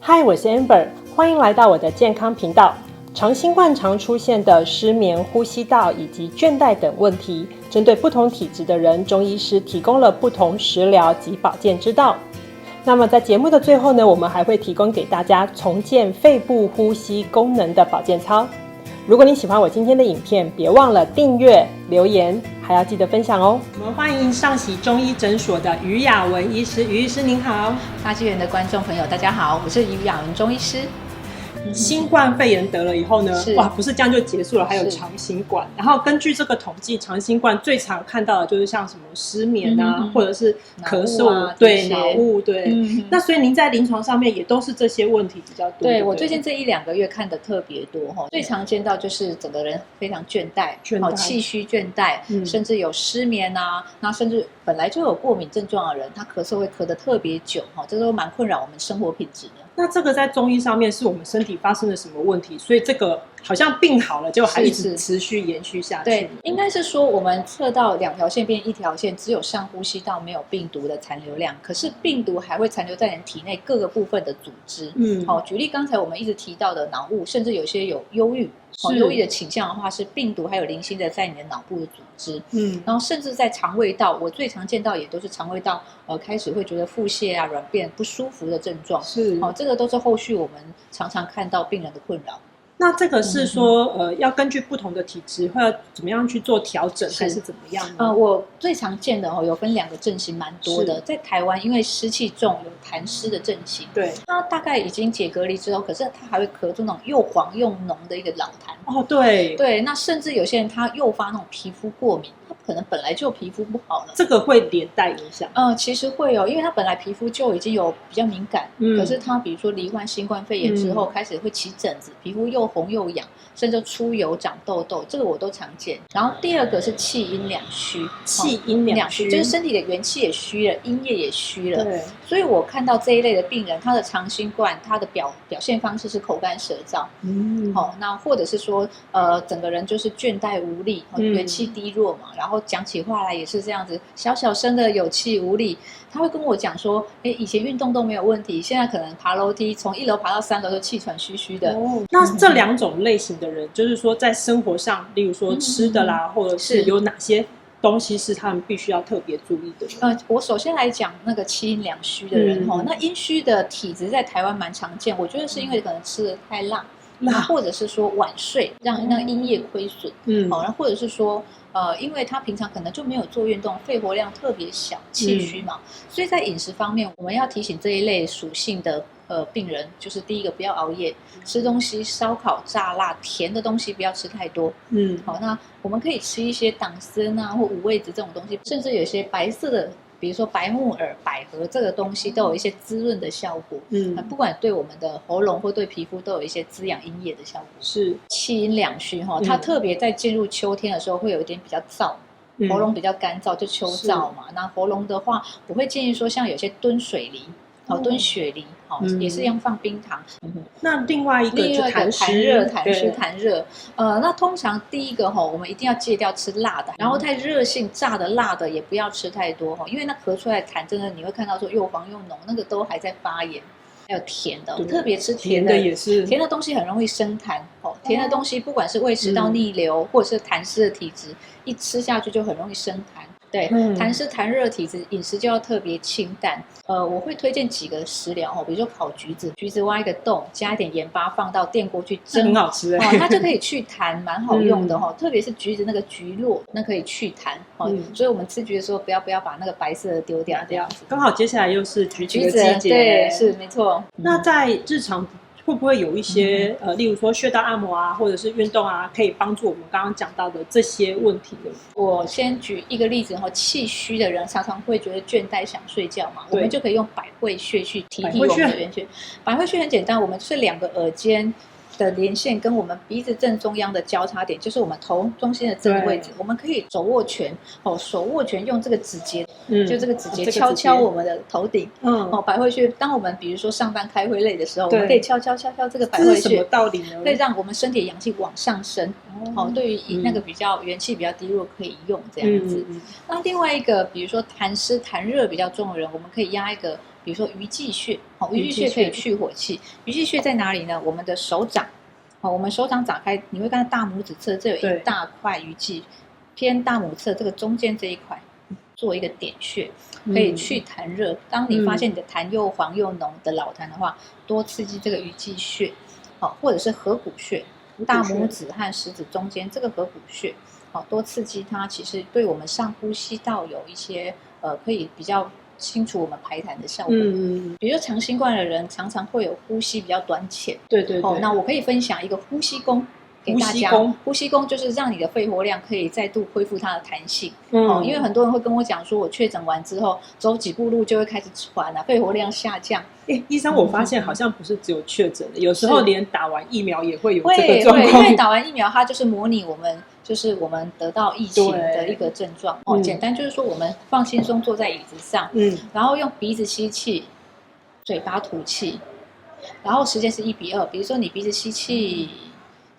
嗨，我是 Amber， 欢迎来到我的健康频道。长新冠常出现的失眠、呼吸道以及倦怠等问题，针对不同体质的人，中医师提供了不同食疗及保健之道。那么在节目的最后呢，我们还会提供给大家重建肺部呼吸功能的保健操。如果你喜欢我今天的影片，别忘了订阅、留言，还要记得分享哦。我们欢迎上喜中医诊所的于雅文医师，于医师您好。大纪元的观众朋友大家好，我是于雅文中医师。新冠肺炎得了以后呢，哇，不是这样就结束了，还有长新冠。然后根据这个统计，长新冠最常看到的就是像什么失眠啊，或者是咳嗽，对，脑雾，对。那所以您在临床上面也都是这些问题比较多。对，我最近这1-2个月看的特别多哈，最常见到就是整个人非常倦怠，气虚倦怠，甚至有失眠啊，那甚至本来就有过敏症状的人，他咳嗽会咳得特别久哈，这都蛮困扰我们生活品质的。那这个在中医上面是我们身体发生了什么问题？所以这个好像病好了，就还一直持续延续下去。对，应该是说我们测到2条线变1条线，只有上呼吸道没有病毒的残留量，可是病毒还会残留在人体内各个部分的组织。举例刚才我们一直提到的脑雾，甚至有些有忧郁。忧郁的倾向的话，是病毒还有零星的在你的脑部的组织。然后甚至在肠胃道，我最常见到也都是肠胃道开始会觉得腹泻啊、软便不舒服的症状。这个都是后续我们常常看到病人的困扰。那这个是说要根据不同的体质会要怎么样去做调整，还是怎么样呢？我最常见的有分2个症型，蛮多的。在台湾，因为湿气重，有痰湿的症型。对，他大概已经解隔离之后，可是他还会咳出那种又黄又浓的一个老痰。对，那甚至有些人他诱发那种皮肤过敏，他可能本来就皮肤不好了，这个会连带影响。其实会因为他本来皮肤就已经有比较敏感，可是他比如说罹患新冠肺炎之后，开始会起疹子，皮肤又红又痒，甚至出油长痘痘，这个我都常见。然后第2个是气阴两虚，气阴两虚就是身体的元气也虚了，阴液也虚了。对，所以我看到这一类的病人，他的长新冠，他的表现方式是口干舌燥，那或者是说整个人就是倦怠无力，元气低弱嘛，然后讲起话来也是这样子，小小声的有气无力。他会跟我讲说，以前运动都没有问题，现在可能爬楼梯从1楼爬到3楼就气喘吁吁的。那这2种类型的人，就是说在生活上，例如说吃的啦，或者是有哪些东西是他们必须要特别注意的？我首先来讲那个气阴两虚的人那阴虚的体质在台湾蛮常见，我觉得是因为可能吃的太辣，或者是说晚睡让那个阴液亏损，然后或者是说因为他平常可能就没有做运动，肺活量特别小，气虚嘛，所以在饮食方面，我们要提醒这一类属性的病人，就是第一个不要熬夜，吃东西烧烤、炸辣、甜的东西不要吃太多。那我们可以吃一些党参啊或五味子这种东西，甚至有一些白色的。比如说白木耳、百合这个东西都有一些滋润的效果，不管对我们的喉咙或对皮肤都有一些滋养阴液的效果。是气阴两虚它特别在进入秋天的时候会有一点比较燥，喉咙比较干燥，就秋燥嘛。那喉咙的话，我会建议说像有些炖水梨。炖雪梨也是要放冰糖。那另外一个就痰热。那通常第一个我们一定要戒掉吃辣的，然后太热性炸的辣的也不要吃太多因为那咳出来的痰真的你会看到说又黄又浓，那个都还在发炎。还有甜的，特别吃甜的也是甜的东西很容易生痰甜的东西不管是胃食道逆流或者是痰湿的体质，一吃下去就很容易生痰。对，痰湿痰热体质，饮食就要特别清淡。我会推荐几个食疗比如说烤橘子，橘子挖一个洞，加一点盐巴，放到电锅去蒸，很好吃它就可以去痰，蛮好用的特别是橘子那个橘络，那可以去痰所以我们吃橘子的时候，不要把那个白色的丢掉，这样子。刚好接下来又是橘子的季节，对，是没错。那在日常会不会有一些例如说穴道按摩啊，或者是运动啊，可以帮助我们刚刚讲到的这些问题的？我先举一个例子气虚的人常常会觉得倦怠想睡觉嘛，我们就可以用百会穴去提我们的元穴。百会穴很简单，我们是2个耳尖的连线跟我们鼻子正中央的交叉点，就是我们头中心的这个位置，我们可以手握拳手握拳用这个指节就这个指节敲敲我们的头顶百会穴。当我们比如说上班开会累的时候，我们可以敲敲这个百会穴。这是什么道理呢？可以让我们身体的阳气往上升对于那个比较元气比较低弱可以用这样子。那另外一个比如说痰湿痰热比较重的人，我们可以压一个比如说鱼际穴，鱼际穴可以去火气。鱼际穴在哪里呢？我们的手掌，我们手掌打开，你会看到大拇指侧这有一大块鱼际，偏大拇侧这个中间这一块做一个点穴，可以去痰热。当你发现你的痰又黄又浓的老痰的话，多刺激这个鱼际穴，或者是合谷穴，大拇指和食指中间这个合谷穴，多刺激它，其实对我们上呼吸道有一些可以比较清楚我们排痰的效果。比如说长新冠的人常常会有呼吸比较短浅，对，那我可以分享一个呼吸功给大家。呼吸功就是让你的肺活量可以再度恢复它的弹性。因为很多人会跟我讲说，我确诊完之后走几步路就会开始喘肺活量下降。医生，我发现好像不是只有确诊的，有时候连打完疫苗也会有这个状况。因为打完疫苗它就是模拟我们得到疫情的一个症状。简单就是说，我们放轻松坐在椅子上，然后用鼻子吸气，嘴巴吐气，然后时间是1:2。比如说你鼻子吸气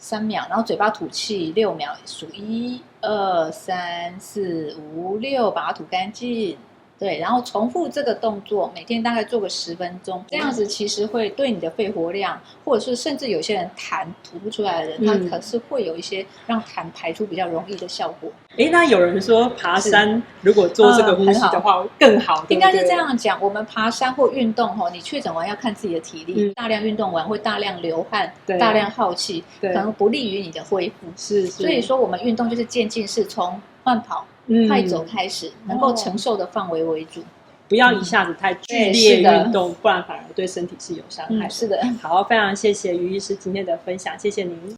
3秒，然后嘴巴吐气6秒，数1、2、3、4、5、6，把它吐干净。对，然后重复这个动作，每天大概做个10分钟，这样子其实会对你的肺活量，或者是甚至有些人痰吐不出来的人，他可是会有一些让痰排出比较容易的效果。那有人说爬山如果做这个呼吸的话更好，应该是这样讲。我们爬山或运动，你确诊完要看自己的体力，大量运动完会大量流汗，大量耗气，可能不利于你的恢复。所以说我们运动就是渐进式，从慢跑快走开始，能够承受的范围为主，不要一下子太剧烈运动，不然反而对身体是有伤害的。是的。好，非常谢谢于医师今天的分享，谢谢您。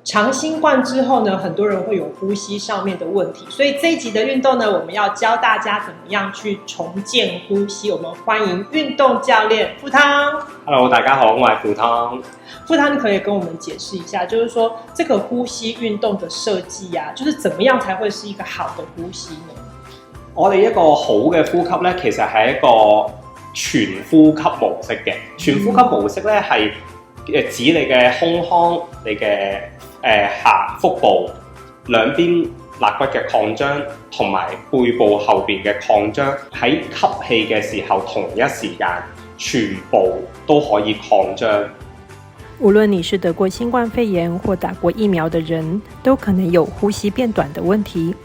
长新冠之后呢，很多人会有呼吸上面的问题，所以这一集的运动呢，我们要教大家怎么样去重建呼吸。我们欢迎运动教练傅汤。Hello， 大家好，我係傅湯。傅湯，你可以跟我們解釋一下，就是說這個呼吸運動的設計啊，就是怎麼樣才會是一個好的呼吸呢？我哋一個好嘅呼吸咧，其實係一個全呼吸模式嘅。全呼吸模式咧係指你嘅胸腔、你嘅下腹部兩邊肋骨嘅擴張，同埋背部後邊嘅擴張，喺吸氣嘅時候同一時間全部都可以擴張。无论你是得过新冠肺炎或打过疫苗的人，都可能有呼吸变短的问题。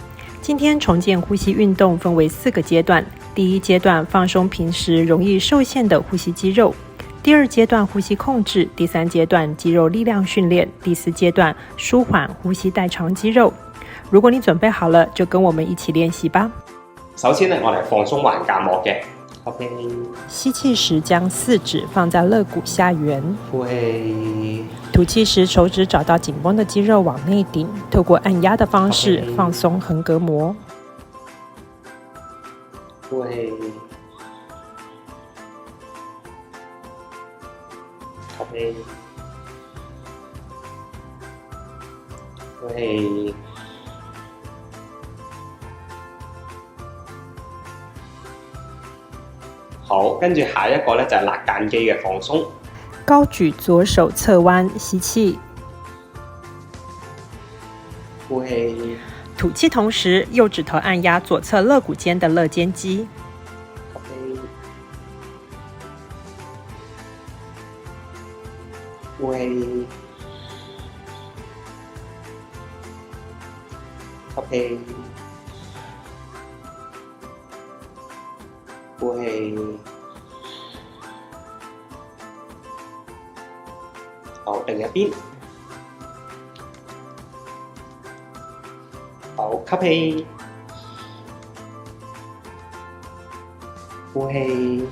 今天重建呼吸运动分为4个阶段，第一阶段放松平时容易受限的呼吸肌肉，第2阶段呼吸控制，第3阶段肌肉力量训练，第4阶段舒缓呼吸代偿肌肉。如果你准备好了，就跟我们一起练习吧。首先呢，我哋放鬆橫膈膜嘅。OK， 吸氣時將4指放在肋骨下緣，呼氣。吐氣時手指找到緊繃的肌肉往內頂，透過按壓的方式放鬆橫膈膜。呼氣。呼氣。呼氣。好，跟住下一個咧就係肋間肌嘅放鬆。高舉左手側彎，吸氣，呼氣，吐氣同時，右指頭按壓左側肋骨間的肋間肌。呼氣，呼氣，呼氣。呼氣，好，另一邊，好，吸氣，呼氣，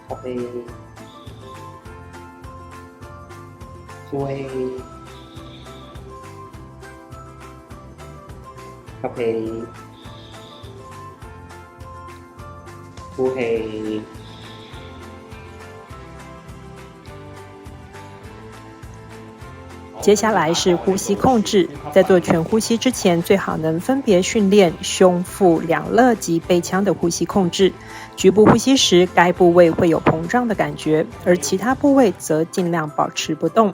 呼氣，呼氣。吸氣，呼氣。接下来是呼吸控制，在做全呼吸之前，最好能分别训练胸腹两肋及背腔的呼吸控制。局部呼吸时，该部位会有膨胀的感觉，而其他部位则尽量保持不动。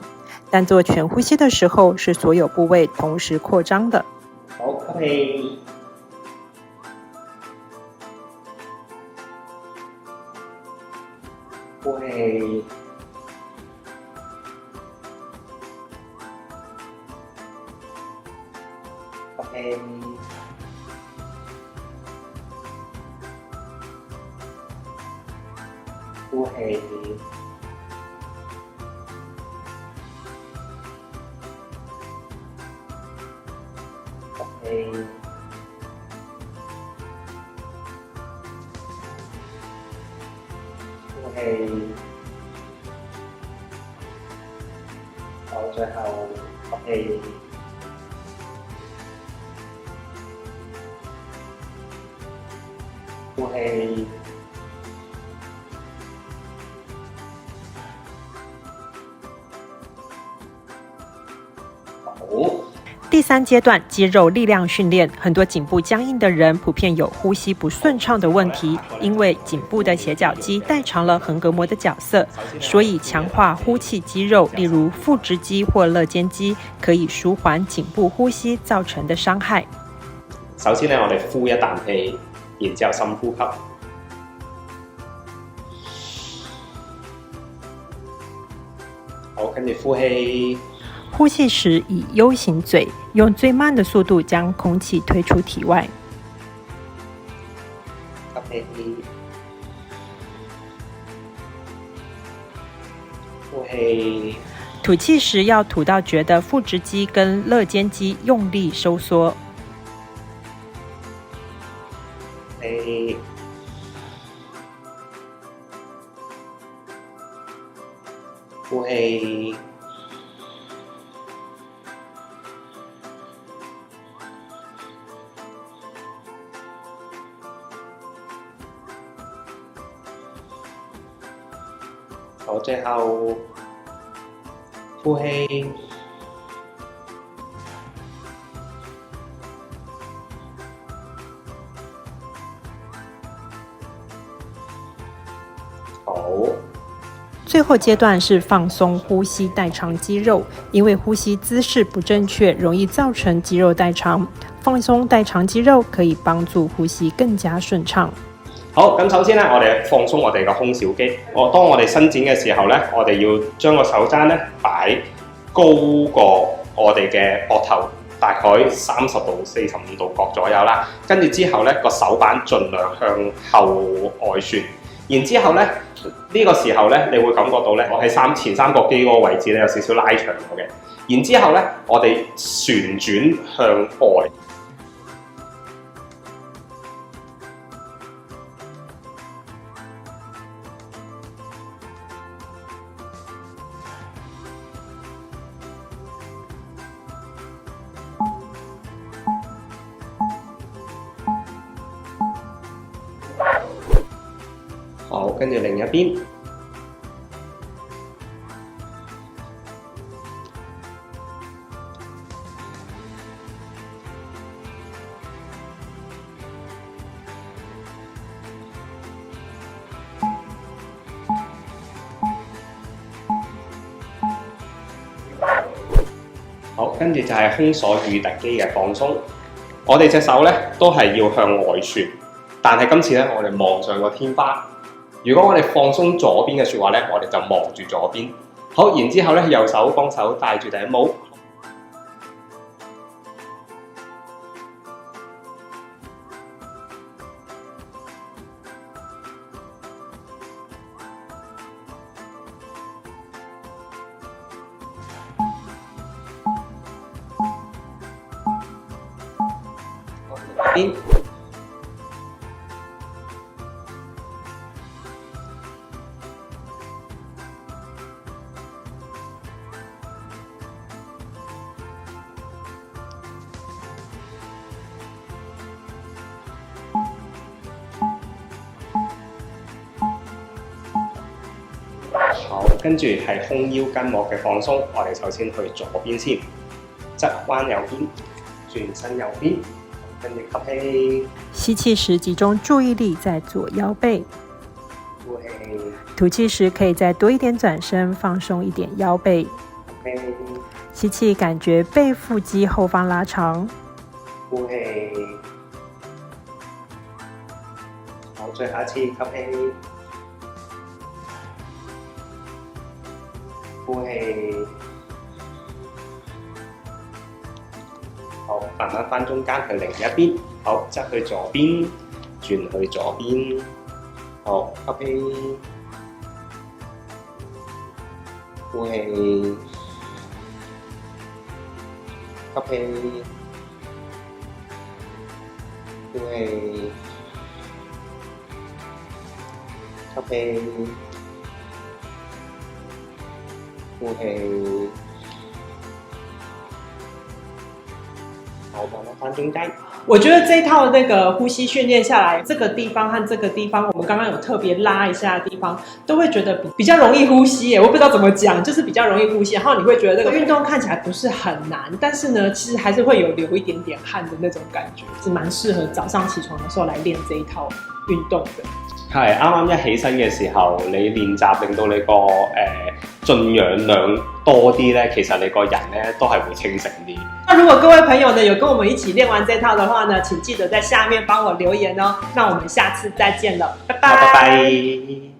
但做全呼吸的時候，是所有部位同時擴張的。好，吸氣，呼氣，吸氣，呼氣。呼氣，好，最後吸氣，呼氣，好。第三階段肌肉力量訓練，很多頸部僵硬的人普遍有呼吸不順暢的問題，因為頸部的斜角肌代償了橫膈膜的角色，所以強化呼氣肌肉，例如腹直肌或肋間肌，可以舒緩頸部呼吸造成的傷害。首先咧，我哋呼一啖氣，然之後深呼吸。好，跟住呼氣。呼氣時以 U 型嘴，用最慢的速度將空氣推出體外。吸氣，呼氣。吐氣時要吐到覺得腹直肌跟肋間肌用力收縮。氣，呼氣。好，最後呼氣，好。最後階段是放鬆呼吸代償肌肉，因為呼吸姿勢不正確，容易造成肌肉代償。放鬆代償肌肉可以幫助呼吸更加順暢。好，咁首先咧，我哋放鬆我哋嘅胸小肌。當我哋伸展嘅時候咧，我哋要將個手踭咧擺高過我哋嘅膊頭，大概30度、45度角左右啦。跟住之後咧，個手板盡量向後外旋。然之後咧，呢個時候咧，你會感覺到咧，我喺前三角肌嗰個位置咧有少少拉長咗嘅。然之後咧，我哋旋轉向外。好，跟住另一邊。好，跟住就係胸鎖乳突肌嘅放鬆。我哋隻手咧都係要向外旋，但係今次咧我哋望上個天花。如果我哋放鬆左邊嘅説話咧，我哋就望住左邊。好，然之後咧右手幫手戴住頂帽。邊好，跟住係胸腰筋膜嘅放鬆。我哋首先去左邊先，側彎右邊，轉身右邊。跟住吸氣，吸氣時集中注意力在左腰背，呼氣，吐氣時可以再多一點轉身，放鬆一點腰背。氣，吸氣，感覺背腹肌後方拉長。呼氣。好，最後一次吸氣，呼氣。好，慢慢翻中間去另一邊。好，側去左邊，轉去左邊。好，吸氣，呼氣，吸氣，呼氣，吸氣，呼氣。好，慢慢翻中間。我觉得这一套那个呼吸训练下来，这个地方和这个地方，我们刚刚有特别拉一下的地方，都会觉得比较容易呼吸耶。我不知道怎么讲，就是比较容易呼吸。然后你会觉得这个运动看起来不是很難，但是呢，其實還是會有流一點點汗的那種感覺，是蠻適合早上起床的時候來練這一套運動的。係啱啱一起身嘅時候，你練習令到你個進氧量多啲咧，其實你個人咧都係會清醒啲。那如果各位朋友呢有跟我們一起練完這套的話呢，請記得在下面幫我留言哦。那我們下次再見了，拜拜。拜拜。